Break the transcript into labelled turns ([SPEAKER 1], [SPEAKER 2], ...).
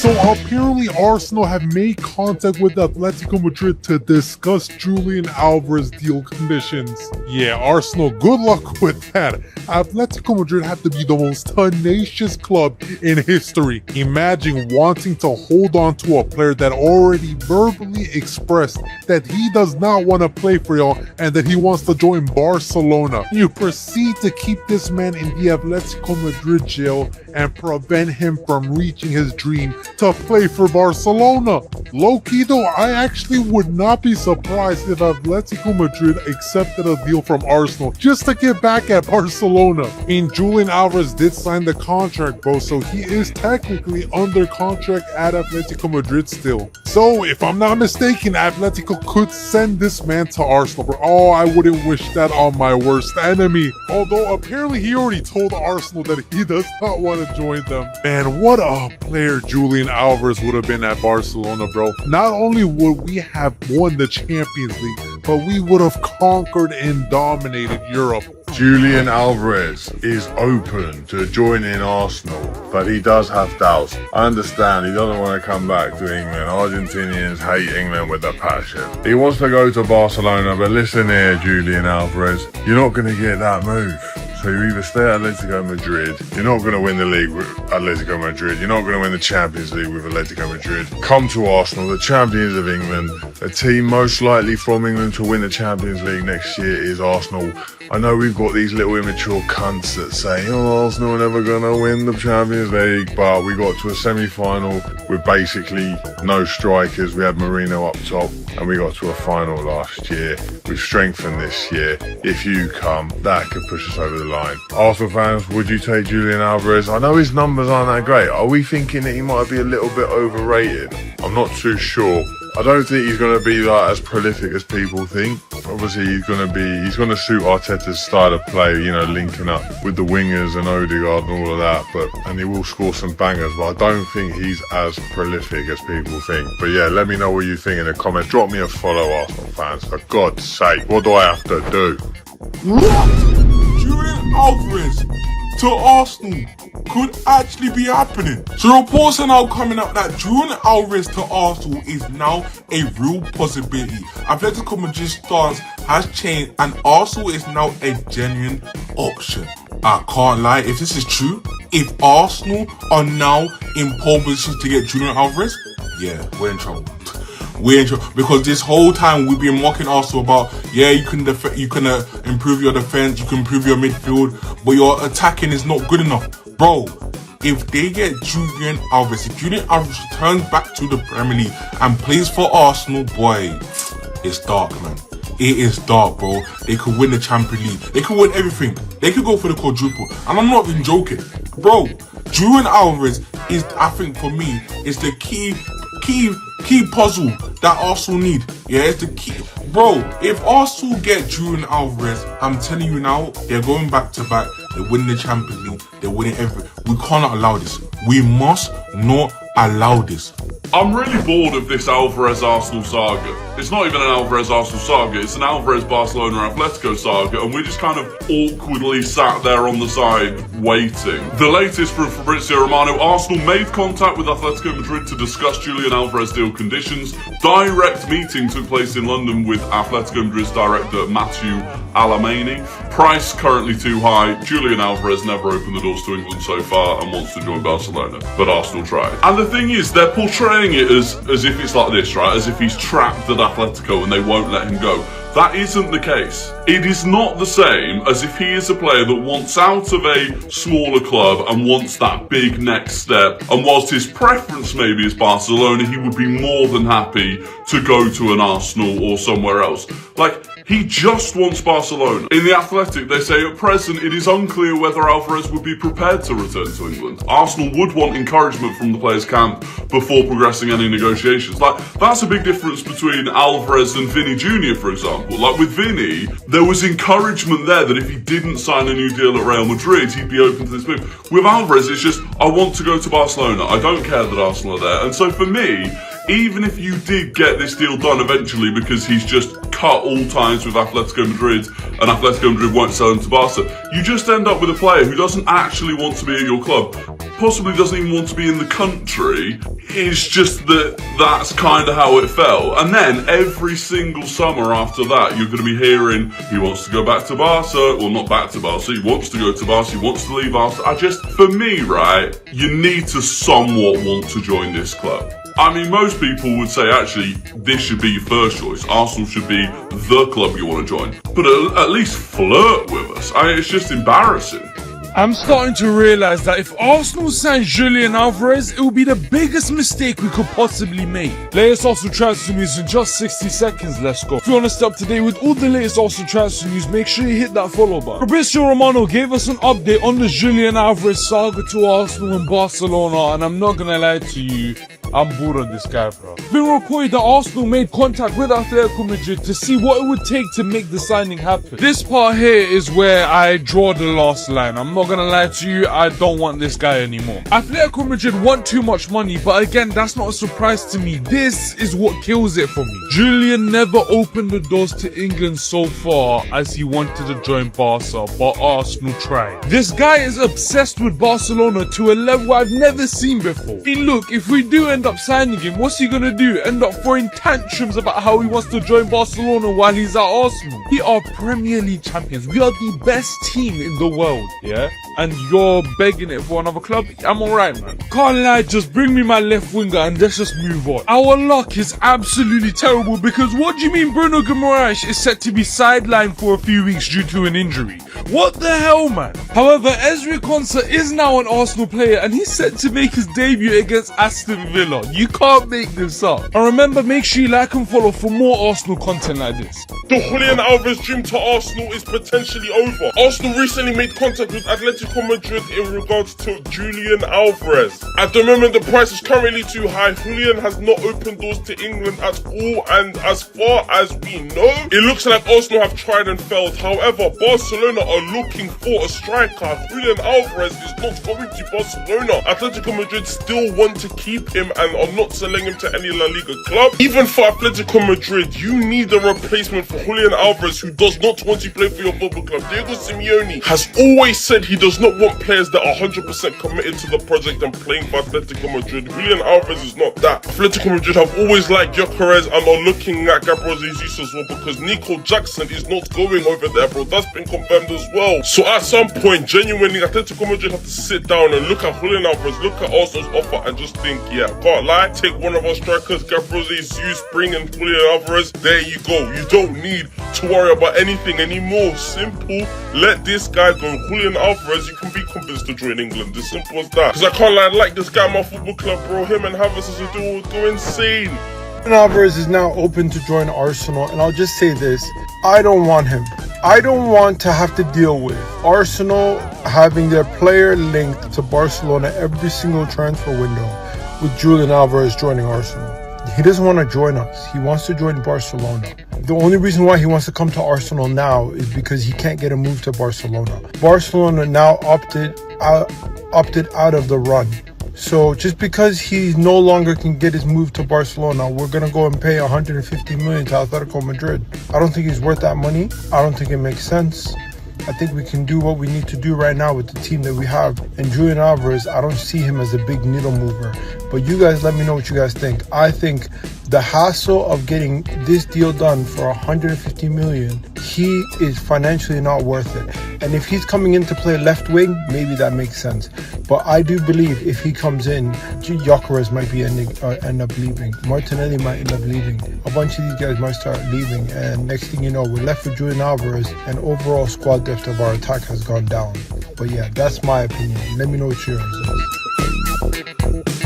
[SPEAKER 1] So apparently Arsenal have made contact with Atletico Madrid to discuss Julian Alvarez deal conditions. Yeah, Arsenal, good luck with that. Atletico Madrid have to be the most tenacious club in history. Imagine wanting to hold on to a player that already verbally expressed that he does not want to play for y'all and that he wants to join Barcelona. You proceed to keep this man in the Atletico Madrid jail and prevent him from reaching his dream to play for Barcelona. Low-key though, I actually would not be surprised if Atletico Madrid accepted a deal from Arsenal just to get back at Barcelona. And Julian Alvarez did sign the contract, bro, so he is technically under contract at Atletico Madrid still. So if I'm not mistaken, Atletico could send this man to Arsenal, bro. Oh, I wouldn't wish that on my worst enemy. Although apparently he already told Arsenal that he does not want to join them. Man, what a player Julian Alvarez would have been at Barcelona, bro. Not only would we have won the Champions League, but we would have conquered and dominated Europe.
[SPEAKER 2] Julian Alvarez is open to joining Arsenal, but he does have doubts. I understand he doesn't want to come back to England. Argentinians hate England with a passion. He wants to go to Barcelona, but listen here, Julian Alvarez, you're not going to get that move. So you either stay at Atletico Madrid, you're not going to win the league with Atletico Madrid, you're not going to win the Champions League with Atletico Madrid. Come to Arsenal, the champions of England, a team most likely from England to win the Champions League next year is Arsenal. I know we've got these little immature cunts that say, oh, Arsenal are never going to win the Champions League, but we got to a semi-final with basically no strikers. We had Marino up top, and we got to a final last year. We've strengthened this year. If you come, that could push us over the line. Arsenal fans, would you take Julian Alvarez? I know his numbers aren't that great. Are we thinking that he might be a little bit overrated? I'm not too sure. I don't think he's going to be like as prolific as people think. Obviously, he's going to suit Arteta's style of play, you know, linking up with the wingers and Odegaard and all of that. And he will score some bangers, but I don't think he's as prolific as people think. But yeah, let me know what you think in the comments. Drop me a follow, Arsenal fans. For God's sake, what do I have to do?
[SPEAKER 3] What? Julian Alvarez to Arsenal could actually be happening. So reports are now coming up that Julian Alvarez to Arsenal is now a real possibility. Atletico Madrid's stance has changed and Arsenal is now a genuine option. I can't lie, if this is true, if Arsenal are now in pole position to get Julian Alvarez, yeah, we're in trouble. We're in trouble because this whole time we've been mocking Arsenal about, yeah, you can improve your defense, you can improve your midfield, but your attacking is not good enough. Bro, if they get Julian Alvarez, if Julian Alvarez returns back to the Premier League and plays for Arsenal, boy, it's dark, man. It is dark, bro. They could win the Champions League. They could win everything. They could go for the quadruple. And I'm not even joking. Bro, Julian Alvarez is, I think for me, is the key puzzle that Arsenal need. Yeah, it's the key. Bro, if Arsenal get Julian Alvarez, I'm telling you now, they're going back to back. They're winning the Champions League. They're winning everything. We cannot allow this. We must not allow this.
[SPEAKER 4] I'm really bored of this Alvarez Arsenal saga. It's not even an Alvarez Arsenal saga, it's an Alvarez Barcelona Atletico saga, and we're just kind of awkwardly sat there on the side waiting. The latest from Fabrizio Romano: Arsenal made contact with Atletico Madrid to discuss Julian Alvarez deal conditions. Direct meeting took place in London with Atletico Madrid's director Matthew Alamany. Price currently too high. Julian Alvarez never opened the doors to England so far and wants to join Barcelona, but Arsenal tried. And the thing is, they're portraying it as if it's like this, right? As if he's trapped at Atletico and they won't let him go. That isn't the case. It is not the same as if he is a player that wants out of a smaller club and wants that big next step. And whilst his preference maybe is Barcelona, he would be more than happy to go to an Arsenal or somewhere else. Like, he just wants Barcelona. In The Athletic, they say at present it is unclear whether Alvarez would be prepared to return to England. Arsenal would want encouragement from the players' camp before progressing any negotiations. Like, that's a big difference between Alvarez and Vinny Jr., for example. Like, with Vinny, there was encouragement there that if he didn't sign a new deal at Real Madrid, he'd be open to this move. With Alvarez, it's just, I want to go to Barcelona. I don't care that Arsenal are there. And so for me, even if you did get this deal done eventually because he's just cut all ties with Atletico Madrid and Atletico Madrid won't sell him to Barca, you just end up with a player who doesn't actually want to be at your club. possibly doesn't even want to be in the country. It's just that that's kind of how it felt. And then every single summer after that, you're going to be hearing he wants to go back to Barca. Well, not back to Barca. He wants to go to Barca. He wants to leave Barca. For me, right, you need to somewhat want to join this club. I mean, most people would say, actually, this should be your first choice. Arsenal should be the club you want to join. But at least flirt with us. I mean, it's just embarrassing.
[SPEAKER 5] I'm starting to realize that if Arsenal signs Julian Alvarez, it will be the biggest mistake we could possibly make. Latest Arsenal transfer news in just 60 seconds, let's go. If you want to stay up to date with all the latest Arsenal transfer news, make sure you hit that follow button. Fabrizio Romano gave us an update on the Julian Alvarez saga to Arsenal and Barcelona, and I'm not gonna lie to you, I'm bored of this guy, bro. It's been reported that Arsenal made contact with Atletico Madrid to see what it would take to make the signing happen. This part here is where I draw the last line. I'm not gonna lie to you, I don't want this guy anymore. Atletico Madrid want too much money, but again, that's not a surprise to me. This is what kills it for me. Julian never opened the doors to England so far as he wanted to join Barca, but Arsenal tried. This guy is obsessed with Barcelona to a level I've never seen before. I mean, look, if we do end up signing him, what's he gonna do? End up throwing tantrums about how he wants to join Barcelona while he's at Arsenal? We are Premier League champions. We are the best team in the world, yeah? And you're begging it for another club? I'm alright, man. Can't lie, just bring me my left winger and let's just move on. Our luck is absolutely terrible because what do you mean Bruno Guimaraes is set to be sidelined for a few weeks due to an injury? What the hell, man? However, Ezri Konsa is now an Arsenal player and he's set to make his debut against Aston Villa. You can't make this up. And remember, make sure you like and follow for more Arsenal content like this.
[SPEAKER 3] The Julian Alvarez dream to Arsenal is potentially over. Arsenal recently made contact with Atletico Madrid in regards to Julian Alvarez. At the moment, the price is currently too high. Julian has not opened doors to England at all, and as far as we know, it looks like Arsenal have tried and failed. However, Barcelona are looking for a striker. Julian Alvarez is not going to Barcelona. Atletico Madrid still want to keep him and are not selling him to any La Liga club. Even for Atletico Madrid, you need a replacement for Julian Alvarez, who does not want to play for your football club. Diego Simeone has always said he does not want players that are 100% committed to the project and playing for Atletico Madrid. Julian Alvarez is not that. Atletico Madrid have always liked Gyökeres and are looking at Gabriel Jesus as well, because Nico Jackson is not going over there, bro. That's been confirmed as well. So at some point, genuinely, Atletico Madrid have to sit down and look at Julian Alvarez, look at Arsenal's offer and just think, yeah, can't lie, take one of our strikers, Gabriel Jesus, bring in Julian Alvarez, there you go. You don't need to worry about anything anymore. Simple. Let this guy go. Julian Alvarez, you can be convinced to join England. As simple as that. Because I can't lie, I like this guy at my football club, bro. Him and Havertz as a duo would go insane.
[SPEAKER 6] Alvarez is now open to join Arsenal, and I'll just say this, I don't want him. I don't want to have to deal with Arsenal having their player linked to Barcelona every single transfer window with Julian Alvarez joining Arsenal. He doesn't want to join us. He wants to join Barcelona. The only reason why he wants to come to Arsenal now is because he can't get a move to Barcelona. Barcelona now opted out of the run. So just because he no longer can get his move to Barcelona, we're going to go and pay 150 million to Atletico Madrid. I don't think he's worth that money. I don't think it makes sense. I think we can do what we need to do right now with the team that we have. And Julian Alvarez, I don't see him as a big needle mover. But you guys let me know what you guys think. I think the hassle of getting this deal done for 150 million, he is financially not worth it. And if he's coming in to play left wing, maybe that makes sense. But I do believe if he comes in, Gyökeres might be end up leaving. Martinelli might end up leaving. A bunch of these guys might start leaving. And next thing you know, we're left with Julian Alvarez, and overall squad depth of our attack has gone down. But yeah, that's my opinion. Let me know what yours is.